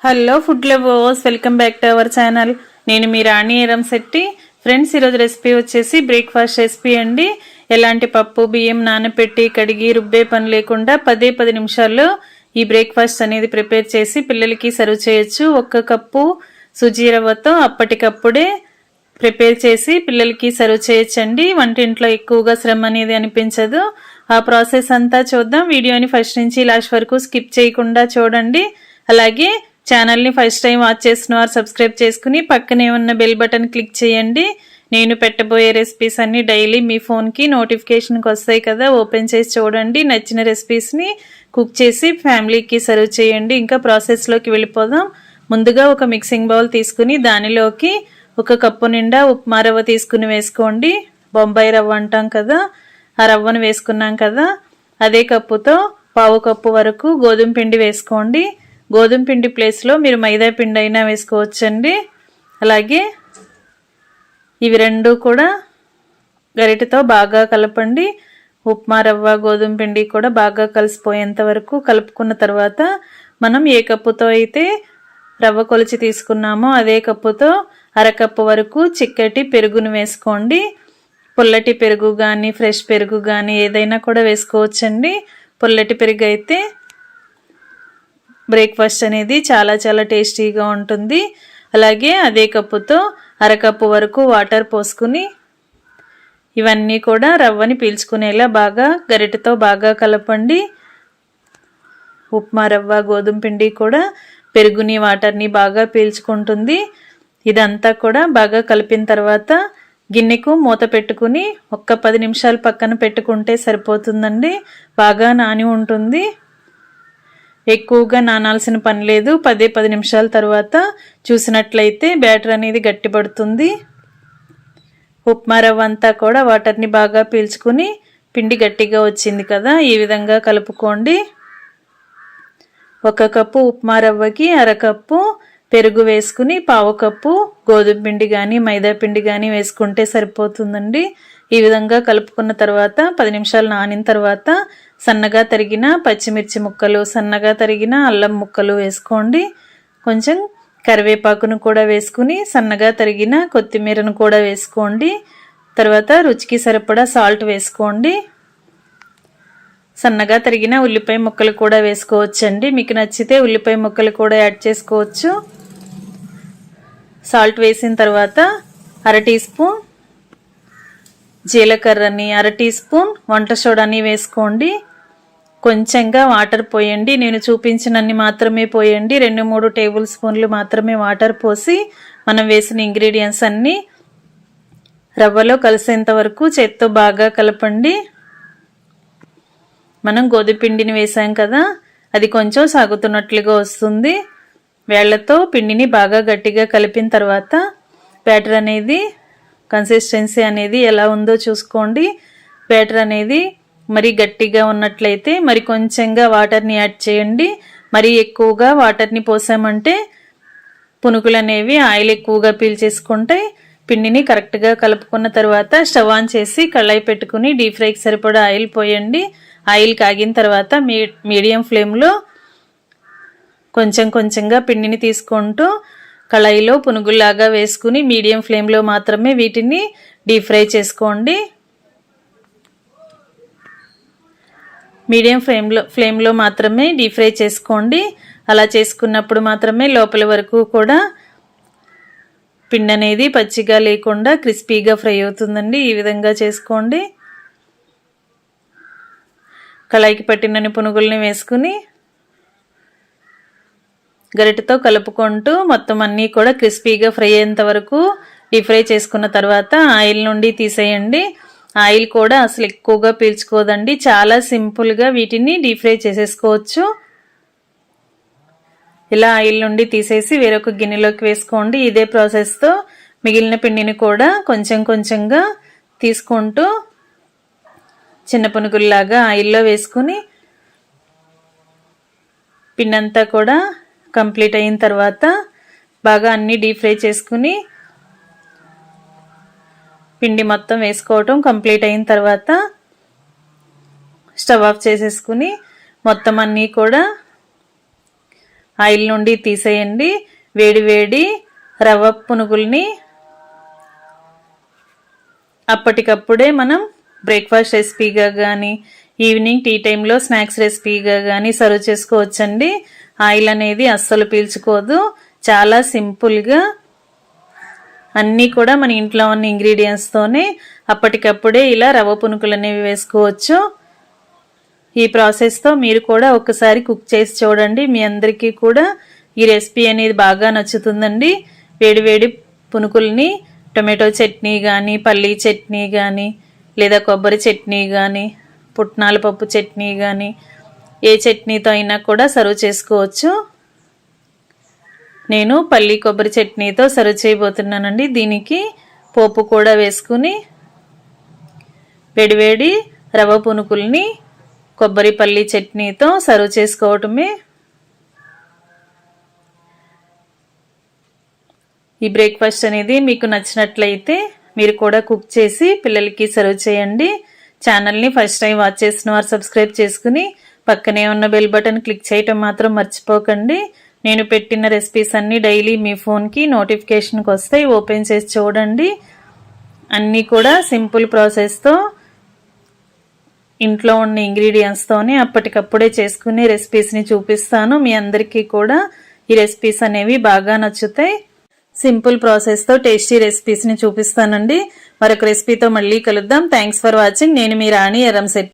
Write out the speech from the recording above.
Hello food lovers, welcome back to our channel. నేను మీ రాణి Eramsetti. Friends, ఈరోజు recipe వచ్చేసి breakfast recipe అండి. ఎలాంటి పప్పు బియ్యం నానపెట్టి కడిగి రుబ్బే పని లేకుండా 10 నిమిషాల్లో ఈ బ్రేక్ఫాస్ట్ అనేది ప్రిపేర్ చేసి పిల్లలకి సర్వ్ చేయొచ్చు. 1 కప్పు సుజీ రవ్వతో అప్పటికప్పుడే ప్రిపేర్ చేసి పిల్లలకి సర్వ్ చేయొచ్చండి. వంటింట్లో ఎక్కువగా శ్రమ అనేది అనిపించదు. ఆ ప్రాసెస్ అంతా చూద్దాం. వీడియోని ఫస్ట్ నుంచి లాస్ట్ వరకు స్కిప్ చేయకుండా చూడండి. అలాగే ఛానల్ని ఫస్ట్ టైం వాచ్ చేసిన వారు సబ్స్క్రైబ్ చేసుకుని పక్కనే ఉన్న బెల్ బటన్ క్లిక్ చేయండి. నేను పెట్టబోయే రెసిపీస్ అన్ని డైలీ మీ ఫోన్కి నోటిఫికేషన్కి వస్తాయి కదా, ఓపెన్ చేసి చూడండి. నచ్చిన రెసిపీస్ని కుక్ చేసి ఫ్యామిలీకి సర్వ్ చేయండి. ఇంకా ప్రాసెస్లోకి వెళ్ళిపోదాం. ముందుగా ఒక మిక్సింగ్ బౌల్ తీసుకుని దానిలోకి 1 కప్పు నిండా ఉప్మా రవ్వ తీసుకుని వేసుకోండి. బొంబాయి రవ్వ అంటాం కదా, ఆ రవ్వను వేసుకున్నాం కదా. అదే కప్పుతో 1/2 కప్పు వరకు గోధుమ పిండి వేసుకోండి. గోధుమ పిండి ప్లేస్లో మీరు మైదా పిండి అయినా వేసుకోవచ్చండి. అలాగే ఇవి రెండు కూడా గరిటెతో బాగా కలపండి. ఉప్మా రవ్వ గోధుమ పిండి కూడా బాగా కలిసిపోయేంత వరకు కలుపుకున్న తర్వాత మనం ఏ కప్పుతో అయితే రవ్వ కొలిచి తీసుకున్నామో అదే కప్పుతో 1/2 కప్పు వరకు చిక్కటి పెరుగును వేసుకోండి. పుల్లటి పెరుగు కానీ ఫ్రెష్ పెరుగు కానీ ఏదైనా కూడా వేసుకోవచ్చండి. పుల్లటి పెరుగు అయితే బ్రేక్ఫాస్ట్ అనేది చాలా చాలా టేస్టీగా ఉంటుంది. అలాగే అదే కప్పుతో 1/2 కప్పు వరకు వాటర్ పోసుకుని ఇవన్నీ కూడా రవ్వని పీల్చుకునేలా బాగా గరిటెతో బాగా కలపండి. ఉప్మా రవ్వ గోధుమ పిండి కూడా పెరుగుని వాటర్ని బాగా పీల్చుకుంటుంది. ఇదంతా కూడా బాగా కలిపిన తర్వాత గిన్నెకు మూత పెట్టుకుని 10 నిమిషాలు పక్కన పెట్టుకుంటే సరిపోతుందండి. బాగా నాని ఉంటుంది. ఎక్కువగా నానాల్సిన పని లేదు. 10 నిమిషాల తర్వాత చూసినట్లయితే బ్యాటర్ అనేది గట్టిపడుతుంది. ఉప్మా రవ్వ అంతా కూడా వాటర్ని బాగా పీల్చుకుని పిండి గట్టిగా వచ్చింది కదా, ఈ విధంగా కలుపుకోండి. 1 కప్పు ఉప్మా రవ్వకి 1/2 కప్పు పెరుగు వేసుకుని 1/2 కప్పు గోధుమ పిండి కానీ మైదా పిండి కానీ వేసుకుంటే సరిపోతుందండి. ఈ విధంగా కలుపుకున్న తర్వాత 10 నిమిషాలు నానిన తర్వాత సన్నగా తరిగిన పచ్చిమిర్చి ముక్కలు, సన్నగా తరిగిన అల్లం ముక్కలు వేసుకోండి. కొంచెం కరివేపాకును కూడా వేసుకుని సన్నగా తరిగిన కొత్తిమీరను కూడా వేసుకోండి. తర్వాత రుచికి సరిపడా సాల్ట్ వేసుకోండి. సన్నగా తరిగిన ఉల్లిపాయ ముక్కలు కూడా వేసుకోవచ్చండి. మీకు నచ్చితే ఉల్లిపాయ ముక్కలు కూడా యాడ్ చేసుకోవచ్చు. సాల్ట్ వేసిన తర్వాత 1/2 టీ స్పూన్ జీలకర్రని, 1/2 టీ స్పూన్ వంట సోడాని వేసుకోండి. కొంచెంగా వాటర్ పోయండి. నేను చూపించినన్ని మాత్రమే పోయండి. 2-3 టేబుల్ స్పూన్లు మాత్రమే వాటర్ పోసి మనం వేసిన ఇంగ్రీడియంట్స్ అన్నీ రవ్వలో కలిసేంత వరకు చేత్తో బాగా కలపండి. మనం గోధుమ పిండిని వేసాం కదా, అది కొంచెం సాగుతున్నట్లుగా వస్తుంది. వేళ్లతో పిండిని బాగా గట్టిగా కలిపిన తర్వాత బ్యాటర్ అనేది కన్సిస్టెన్సీ అనేది ఎలా ఉందో చూసుకోండి. బ్యాటర్ అనేది మరి గట్టిగా ఉన్నట్లయితే మరి కొంచెంగా వాటర్ని యాడ్ చేయండి. మరి ఎక్కువగా వాటర్ని పోసామంటే పునుగులు అనేవి ఆయిల్ ఎక్కువగా పీల్చేసుకుంటాయి. పిండిని కరెక్ట్గా కలుపుకున్న తర్వాత స్టవ్ ఆన్ చేసి కళాయి పెట్టుకుని డీప్ ఫ్రైకి సరిపడా ఆయిల్ పోయండి. ఆయిల్ కాగిన తర్వాత మీడియం ఫ్లేమ్లో కొంచెం కొంచెంగా పిండిని తీసుకుంటూ కళాయిలో పునుగుల్లాగా వేసుకుని మీడియం ఫ్లేమ్లో మాత్రమే వీటిని డీప్ ఫ్రై చేసుకోండి. మీడియం ఫ్లేమ్లో మాత్రమే డీప్ ఫ్రై చేసుకోండి. అలా చేసుకున్నప్పుడు మాత్రమే లోపల వరకు కూడా పిండి అనేది పచ్చిగా లేకుండా క్రిస్పీగా ఫ్రై అవుతుందండి. ఈ విధంగా చేసుకోండి. కళాయికి పట్టినన్ని పునుగుల్ని వేసుకుని గరిటెతో కలుపుకుంటూ మొత్తం అన్నీ కూడా క్రిస్పీగా ఫ్రై అయ్యేంత వరకు డీప్ ఫ్రై చేసుకున్న తర్వాత ఆయిల్ నుండి తీసేయండి. ఆయిల్ కూడా అసలు ఎక్కువగా పీల్చుకోదండి. చాలా సింపుల్గా వీటిని డీప్ ఫ్రై చేసేసుకోవచ్చు. ఇలా ఆయిల్ నుండి తీసేసి వేరొక గిన్నెలోకి వేసుకోండి. ఇదే ప్రాసెస్తో మిగిలిన పిండిని కూడా కొంచెం కొంచెంగా తీసుకుంటూ చిన్న పునుగుల్లాగా ఆయిల్లో వేసుకుని పిండి అంతా కూడా కంప్లీట్ అయిన తర్వాత బాగా అన్నీ డీప్ ఫ్రై చేసుకుని పిండి మొత్తం వేసుకోవటం కంప్లీట్ అయిన తర్వాత స్టవ్ ఆఫ్ చేసేసుకుని మొత్తం అన్నీ కూడా ఆయిల్ నుండి తీసేయండి. వేడి వేడి రవ్వ పునుగుల్ని అప్పటికప్పుడే మనం బ్రేక్ఫాస్ట్ రెసిపీగా కానీ ఈవినింగ్ టీ టైంలో స్నాక్స్ రెసిపీగా కానీ సర్వ్ చేసుకోవచ్చండి. ఆయిల్ అనేది అస్సలు పీల్చుకోదు. చాలా సింపుల్గా అన్నీ కూడా మన ఇంట్లో ఉన్న ఇంగ్రీడియంట్స్తోనే అప్పటికప్పుడే ఇలా రవ్వ పునుకులు అనేవి వేసుకోవచ్చు. ఈ ప్రాసెస్తో మీరు కూడా ఒకసారి కుక్ చేసి చూడండి. మీ అందరికీ కూడా ఈ రెసిపీ అనేది బాగా నచ్చుతుందండి. వేడివేడి పునుకుల్ని టొమాటో చట్నీ కానీ, పల్లీ చట్నీ కానీ, లేదా కొబ్బరి చట్నీ కానీ, పుట్నాల పప్పు చట్నీ కానీ, ఏ చట్నీతో అయినా కూడా సర్వ్ చేసుకోవచ్చు. నేను పల్లీ కొబ్బరి చట్నీతో సర్వ్ చేయబోతున్నానండి. దీనికి పోపు కూడా వేసుకుని వేడివేడి రవ్వ పునుకుల్ని కొబ్బరి పల్లీ చట్నీతో సర్వ్ చేసుకోవటమే. ఈ బ్రేక్ఫాస్ట్ అనేది మీకు నచ్చినట్లయితే మీరు కూడా కుక్ చేసి పిల్లలకి సర్వ్ చేయండి. ఛానల్ని ఫస్ట్ టైం వాచ్ చేసిన వారు సబ్స్క్రైబ్ చేసుకుని పక్కనే ఉన్న బెల్ బటన్ క్లిక్ చేయటం మాత్రం మర్చిపోకండి. నేను పెట్టిన రెసిపీస్ అన్నీ డైలీ మీ ఫోన్కి నోటిఫికేషన్కి వస్తాయి. ఓపెన్ చేసి చూడండి. అన్నీ కూడా సింపుల్ ప్రాసెస్తో ఇంట్లో ఉన్న ఇంగ్రీడియంట్స్తోనే అప్పటికప్పుడే చేసుకునే రెసిపీస్ని చూపిస్తాను. మీ అందరికీ కూడా ఈ రెసిపీస్ అనేవి బాగా నచ్చుతాయి. సింపుల్ ప్రాసెస్తో టేస్టీ రెసిపీస్ని చూపిస్తానండి. మరొక రెసిపీతో మళ్ళీ కలుద్దాం. Thanks for watching. నేను మీ రాణి ఎరంశెట్టి.